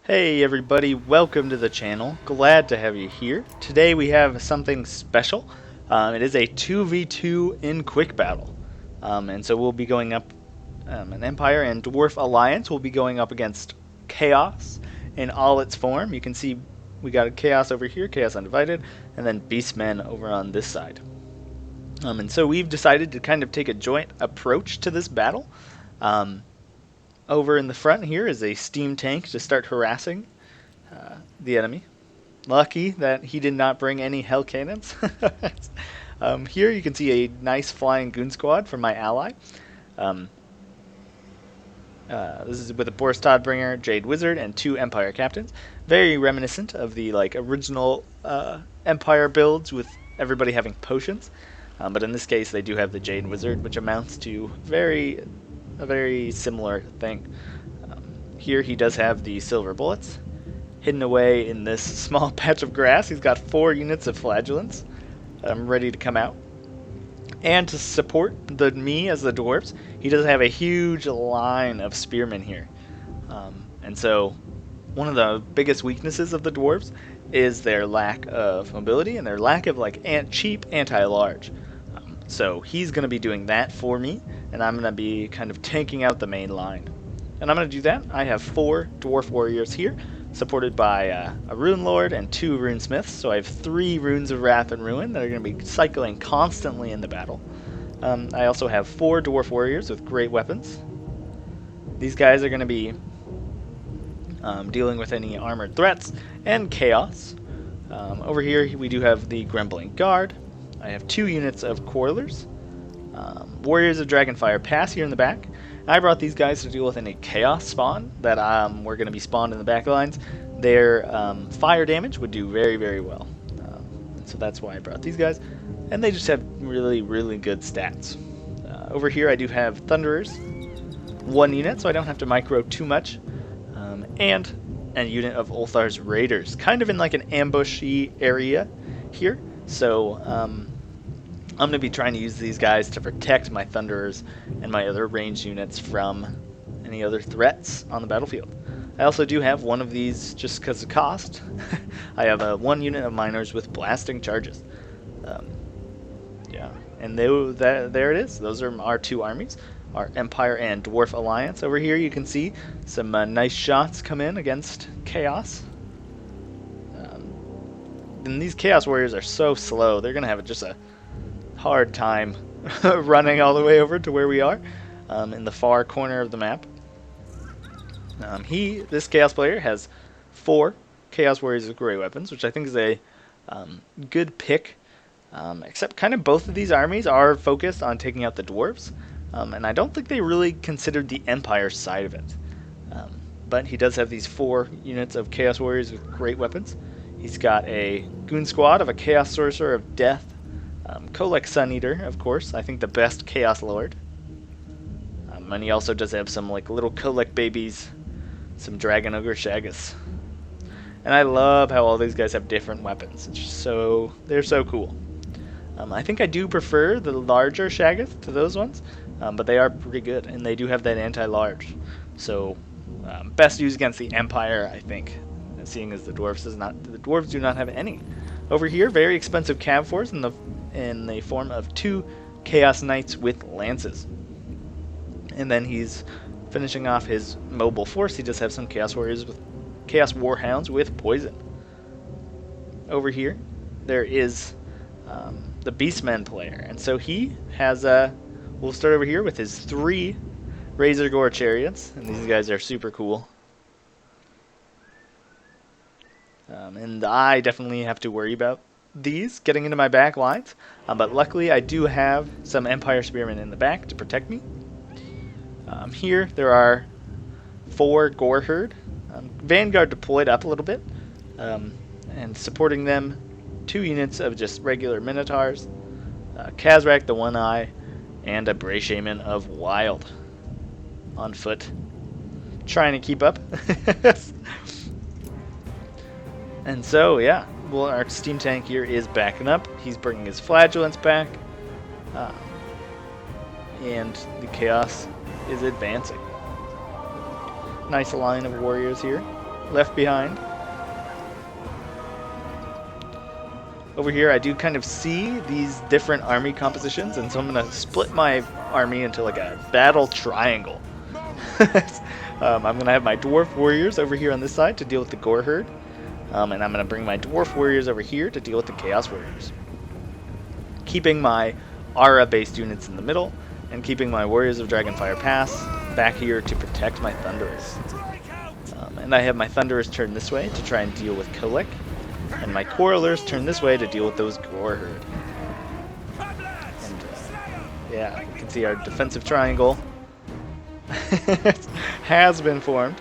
Hey everybody, welcome to the channel. Glad to have you here. Today we have something special. It is a 2v2 in quick battle. And so we'll be going up, an Empire and Dwarf Alliance will be going up against Chaos in all its form. You can see we got Chaos over here, Chaos Undivided, and then Beastmen over on this side. And so we've decided to kind of take a joint approach to this battle. Over in the front here is a steam tank to start harassing the enemy. Lucky that he did not bring any hell cannons. Here you can see a nice flying goon squad from my ally. This is with a Boris Todbringer, Jade Wizard, and 2 Empire captains. Very reminiscent of the original Empire builds with everybody having potions. But in this case, they do have the Jade Wizard, which amounts to a very similar thing. Here he does have the silver bullets hidden away in this small patch of grass. He's got 4 units of flagellants ready to come out. And to support me as the dwarves, he does have a huge line of spearmen here. And so one of the biggest weaknesses of the dwarves is their lack of mobility and their lack of cheap anti-large. So he's going to be doing that for me, and I'm going to be kind of tanking out the main line. And I'm going to do that. I have 4 dwarf warriors here, supported by a rune lord and 2 rune smiths. So I have 3 runes of wrath and ruin that are going to be cycling constantly in the battle. I also have 4 dwarf warriors with great weapons. These guys are going to be dealing with any armored threats and chaos. Over here we do have the grumbling guard. I have 2 units of Quarrelers, Warriors of Dragonfire Pass here in the back. I brought these guys to deal with any Chaos spawn that were going to be spawned in the back lines. Their fire damage would do very, very well. So that's why I brought these guys. And they just have really, really good stats. Over here I do have Thunderers, 1 unit, so I don't have to micro too much. And a unit of Ulthar's Raiders, kind of in like an ambushy area here. So I'm going to be trying to use these guys to protect my Thunderers and my other ranged units from any other threats on the battlefield. I also do have one of these just because of cost. I have 1 unit of miners with blasting charges. Yeah, and there it is. Those are our 2 armies, our Empire and Dwarf Alliance. Over here you can see some nice shots come in against Chaos. And these Chaos Warriors are so slow. They're going to have just a hard time running all the way over to where we are in the far corner of the map. This Chaos player has 4 Chaos Warriors with great weapons, which I think is a good pick. Except kind of both of these armies are focused on taking out the dwarves, and I don't think they really considered the Empire side of it. But he does have these 4 units of Chaos Warriors with great weapons. He's got a goon squad of a Chaos Sorcerer of Death, Kolek Sun Eater, of course, I think the best Chaos Lord. And he also does have some little Kolek babies, some Dragon Ogre Shaggus. And I love how all these guys have different weapons. It's just they're so cool. I think I do prefer the larger Shaggus to those ones, but they are pretty good, and they do have that anti-large. So best used against the Empire, I think, seeing as the dwarves do not have any. Over here, very expensive cav force in the form of 2 Chaos Knights with lances. And then he's finishing off his mobile force. He does have some Chaos Warriors with Chaos Warhounds with poison. Over here, there is the Beastmen player, and so he has we'll start over here with his 3 Razor Gore chariots, and these guys are super cool. And I definitely have to worry about these getting into my back lines, but luckily I do have some Empire Spearmen in the back to protect me. Here there are 4 Gore Herd, Vanguard deployed up a little bit, and supporting them 2 units of just regular Minotaurs, Kazrak the One Eye, and a Bray Shaman of Wild on foot, trying to keep up. And so, yeah, well, our steam tank here is backing up. He's bringing his flagellants back, and the chaos is advancing. Nice line of warriors here. left behind. Over here, I do kind of see these different army compositions, and so I'm going to split my army into like a battle triangle. I'm going to have my Dwarf Warriors over here on this side to deal with the Gore Herd, and I'm going to bring my Dwarf Warriors over here to deal with the Chaos Warriors. Keeping my Aura-based units in the middle, and keeping my Warriors of Dragonfire Pass back here to protect my Thunderers. And I have my Thunderers turn this way to try and deal with Kalik, and my Quarrelers turn this way to deal with those Gore Herd. And yeah, you can see our defensive triangle has been formed.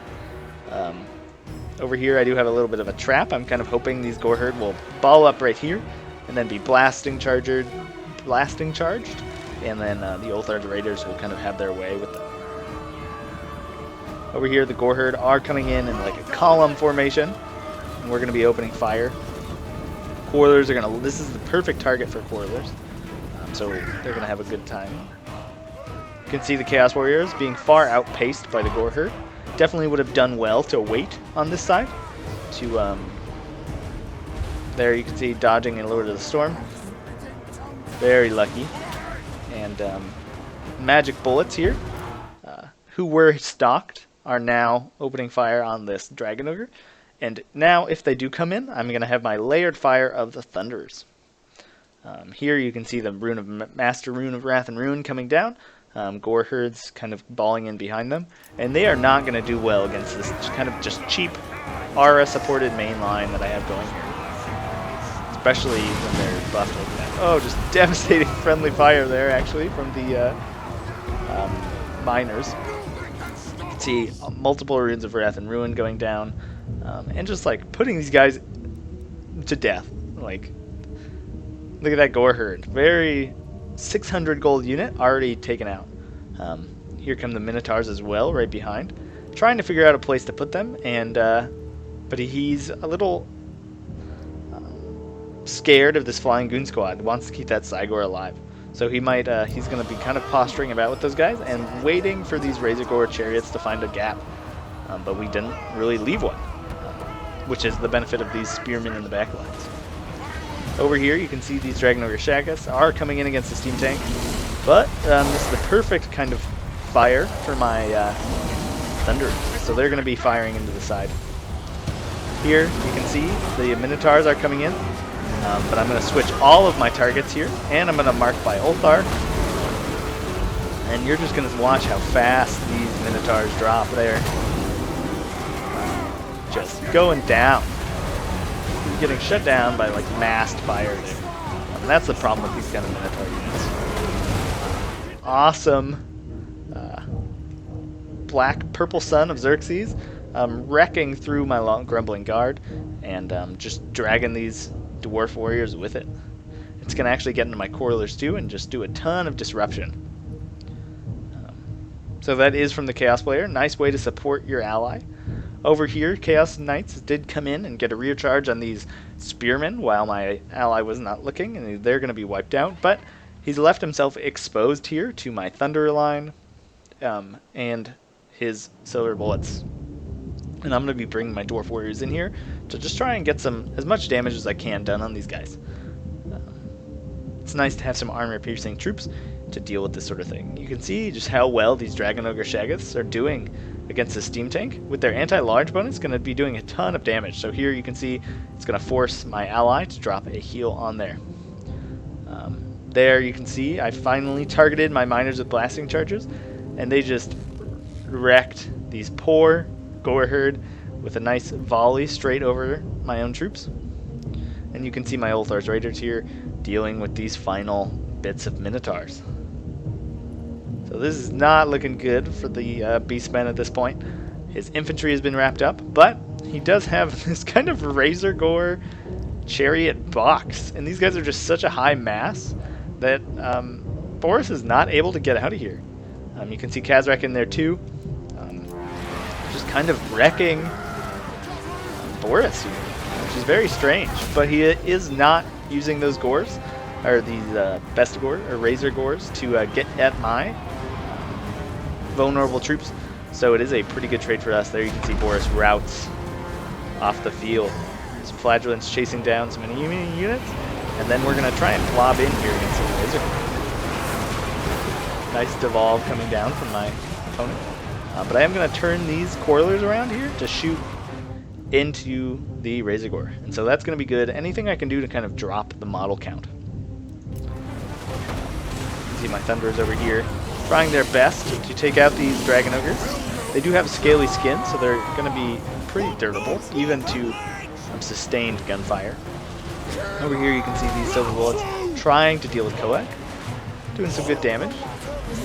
Over here I do have a little bit of a trap. I'm kind of hoping these Gore Herd will ball up right here and then be blasting charged, and then the Ulthar's Raiders will kind of have their way with them. Over here the Gore Herd are coming in like a column formation, and we're going to be opening fire. Quarrelers are going to, this is the perfect target for Quarrelers, so they're going to have a good time. You can see the Chaos Warriors being far outpaced by the Gore Herd. Definitely would have done well to wait on this side. There you can see dodging in Lord of the Storm. Very lucky. And Magic Bullets here, who were stocked, are now opening fire on this Dragon Ogre. And now, if they do come in, I'm going to have my layered fire of the Thunderers. Here you can see the Rune of Master Rune of Wrath and Ruin coming down. Gore Herds kind of balling in behind them. And they are not going to do well against this kind of just cheap Aura-supported main line that I have going here. Especially when they're buffed like that. Oh, just devastating friendly fire there, actually, from the miners. You can see multiple Runes of Wrath and Ruin going down. And just like putting these guys to death. Like, look at that Gore Herd. Very 600 gold unit already taken out. Here come the Minotaurs as well, right behind. Trying to figure out a place to put them, and but he's a little scared of this Flying Goon Squad. Wants to keep that Cygor alive. So he might, he's going to be kind of posturing about with those guys and waiting for these Razor Gore chariots to find a gap. But we didn't really leave one, which is the benefit of these spearmen in the back lines. Over here, you can see these Dragon Ogre Shagas are coming in against the Steam Tank, but this is the perfect kind of fire for my Thunder. So they're going to be firing into the side. Here, you can see the Minotaurs are coming in, but I'm going to switch all of my targets here, and I'm going to mark by Ulthar. And you're just going to watch how fast these Minotaurs drop there. Just going down. Getting shut down by like massed fire there. And that's the problem with these kind of Minotaur units. Awesome black purple sun of Xerxes wrecking through my long grumbling guard and just dragging these dwarf warriors with it. It's going to actually get into my Quarrelers too and just do a ton of disruption. So that is from the Chaos player. Nice way to support your ally. Over here, Chaos Knights did come in and get a rear charge on these spearmen while my ally was not looking, and they're going to be wiped out. But he's left himself exposed here to my Thunder line and his Silver Bullets. And I'm going to be bringing my Dwarf Warriors in here to just try and get some as much damage as I can done on these guys. It's nice to have some armor-piercing troops to deal with this sort of thing. You can see just how well these Dragon Ogre Shaggoths are doing against the Steam Tank. With their anti-large bonus, going to be doing a ton of damage. So here you can see it's going to force my ally to drop a heal on there. There you can see I finally targeted my miners with blasting charges, and they just wrecked these poor Gore Herd with a nice volley straight over my own troops. And you can see my Ulthar's Raiders here dealing with these final bits of Minotaurs. So this is not looking good for the Beastman at this point. His infantry has been wrapped up, but he does have this kind of Razor Gore chariot box. And these guys are just such a high mass that Boris is not able to get out of here. You can see Kazrak in there too. Just kind of wrecking Boris here, which is very strange. But he is not using those Gores, or these Bestigore, or Razor Gores, to get at my vulnerable troops. So it is a pretty good trade for us. There you can see Boris routes off the field. Some flagellants chasing down some enemy units, and then we're going to try and blob in here against the wizard. Nice devolve coming down from my opponent. But I am going to turn these coilers around here to shoot into the Razorgore. And so that's going to be good. Anything I can do to kind of drop the model count. See my Thunderers over here trying their best to take out these Dragon Ogres. They do have scaly skin, so they're going to be pretty durable, even to sustained gunfire. Over here you can see these Silver Bullets trying to deal with Koek, doing some good damage.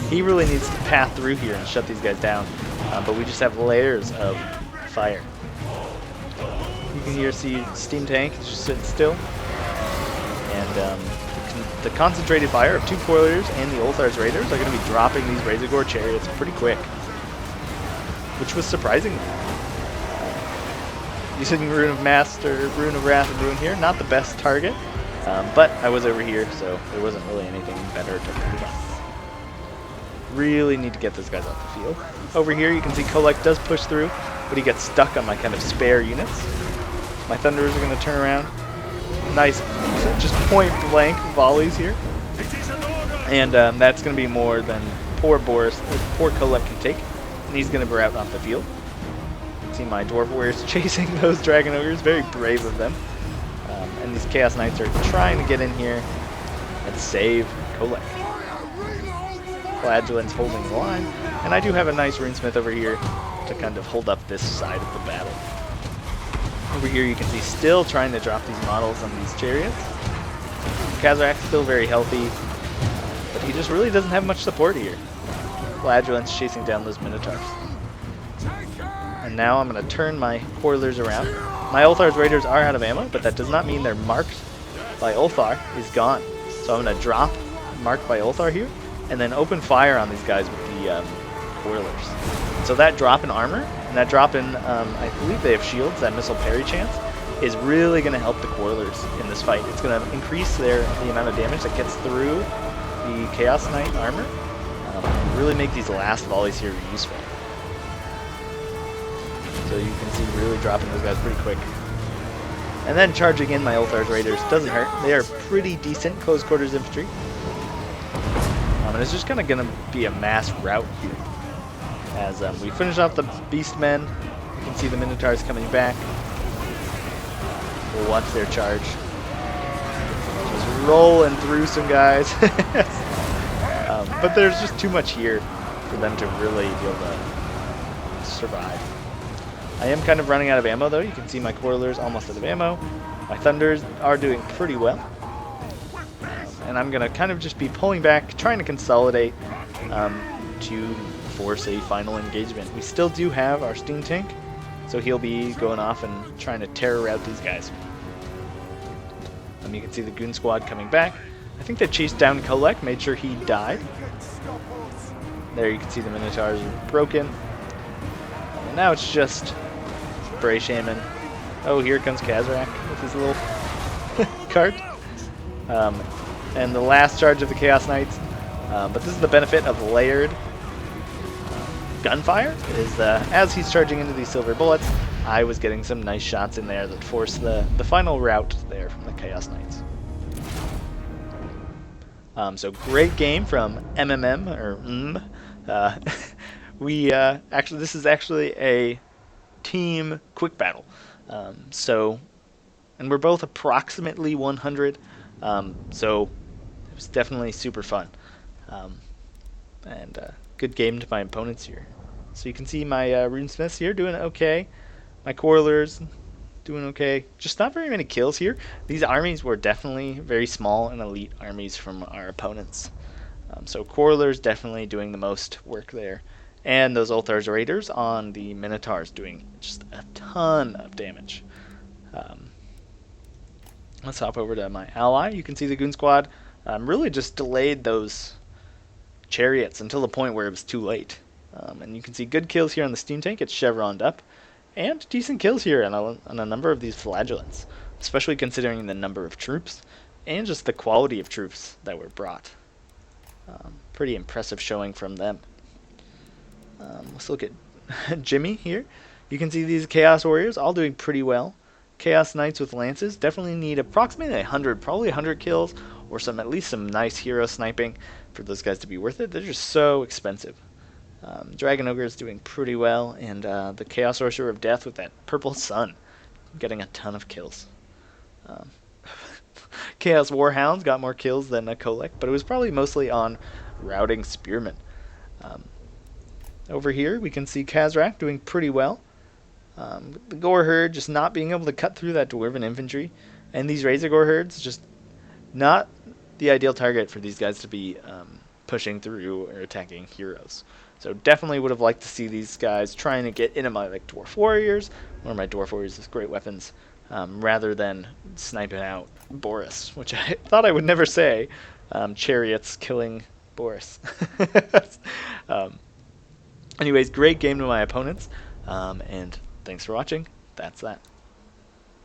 He really needs to path through here and shut these guys down, but we just have layers of fire. You can here see Steam Tank is just sitting still, and the concentrated fire of two Coilers and the Ulthar's Raiders are going to be dropping these Razorgore chariots pretty quick, which was surprising. Using Rune of Master, Rune of Wrath, and Ruin here, not the best target, but I was over here, so there wasn't really anything better to move on. Really need to get those guys off the field. Over here you can see Kolek does push through, but he gets stuck on my kind of spare units. My Thunderers are going to turn around. Nice, just point blank volleys here. And that's going to be more than poor Kolek can take, and he's going to be out off the field. See my Dwarf Warriors chasing those Dragon Ogres, very brave of them. And these Chaos Knights are trying to get in here and save Kolek. Flagellant's holding the line, and I do have a nice Runesmith over here to kind of hold up this side of the battle. Over here you can see still trying to drop these models on these chariots. Kazarak's still very healthy, but he just really doesn't have much support here. Flagellant's chasing down those Minotaurs. And now I'm going to turn my Coilers around. My Ulthar's Raiders are out of ammo, but that does not mean they're marked by Ulthar is gone. So I'm going to drop marked by Ulthar here, and then open fire on these guys with the Coilers. So that drop in armor, and that drop in, I believe they have shields, that missile parry chance, is really going to help the Coilers in this fight. It's going to increase the amount of damage that gets through the Chaos Knight armor, and really make these last volleys here useful. So you can see really dropping those guys pretty quick. And then charging in my Ulthar's Raiders doesn't hurt. They are pretty decent close quarters infantry. And it's just kind of going to be a mass rout here. As we finish off the Beastmen, you can see the Minotaurs coming back. We'll watch their charge. Just rolling through some guys. But there's just too much here for them to really be able to survive. I am kind of running out of ammo though. You can see my Coilers almost out of ammo. My Thunders are doing pretty well. And I'm going to kind of just be pulling back, trying to consolidate to force a final engagement. We still do have our Steam Tank, so he'll be going off and trying to terror out these guys. You can see the Goon Squad coming back. I think they chased down Kolek, made sure he died. There you can see the Minotaurs are broken. And now it's just Bray Shaman. Oh, here comes Kazarak with his little cart. And the last charge of the Chaos Knights. But this is the benefit of layered gunfire, is as he's charging into these silver bullets, I was getting some nice shots in there that forced the final rout there from the Chaos Knights. So great game from MMM, or we actually, this is actually a team quick battle. And we're both approximately 100, so it was definitely super fun. And good game to my opponents here. So you can see my Runesmiths here doing okay. My Coilers doing okay. Just not very many kills here. These armies were definitely very small and elite armies from our opponents. So Coilers definitely doing the most work there. And those Ulthar's Raiders on the Minotaurs doing just a ton of damage. Let's hop over to my ally. You can see the Goon Squad really just delayed those chariots until the point where it was too late. And you can see good kills here on the Steam Tank. It's chevroned up. And decent kills here on a number of these flagellants, especially considering the number of troops and just the quality of troops that were brought. Pretty impressive showing from them. Let's look at Jimmy here. You can see these Chaos Warriors all doing pretty well. Chaos Knights with Lances definitely need approximately 100, probably 100 kills, or at least some nice hero sniping for those guys to be worth it. They're just so expensive. Dragon Ogre is doing pretty well, and the Chaos Sorcerer of Death with that purple sun, getting a ton of kills. Um, Chaos Warhounds got more kills than a Kolek, but it was probably mostly on routing Spearmen. Um, Over here, we can see Kazrak doing pretty well. The Gore Herd just not being able to cut through that Dwarven infantry, and these Razor Gore Herds just not the ideal target for these guys to be pushing through or attacking heroes. So definitely would have liked to see these guys trying to get into my Dwarf Warriors, or my Dwarf Warriors with great weapons, rather than sniping out Boris, which I thought I would never say. Chariots killing Boris. um, Anyways, great game to my opponents, and thanks for watching. That's that.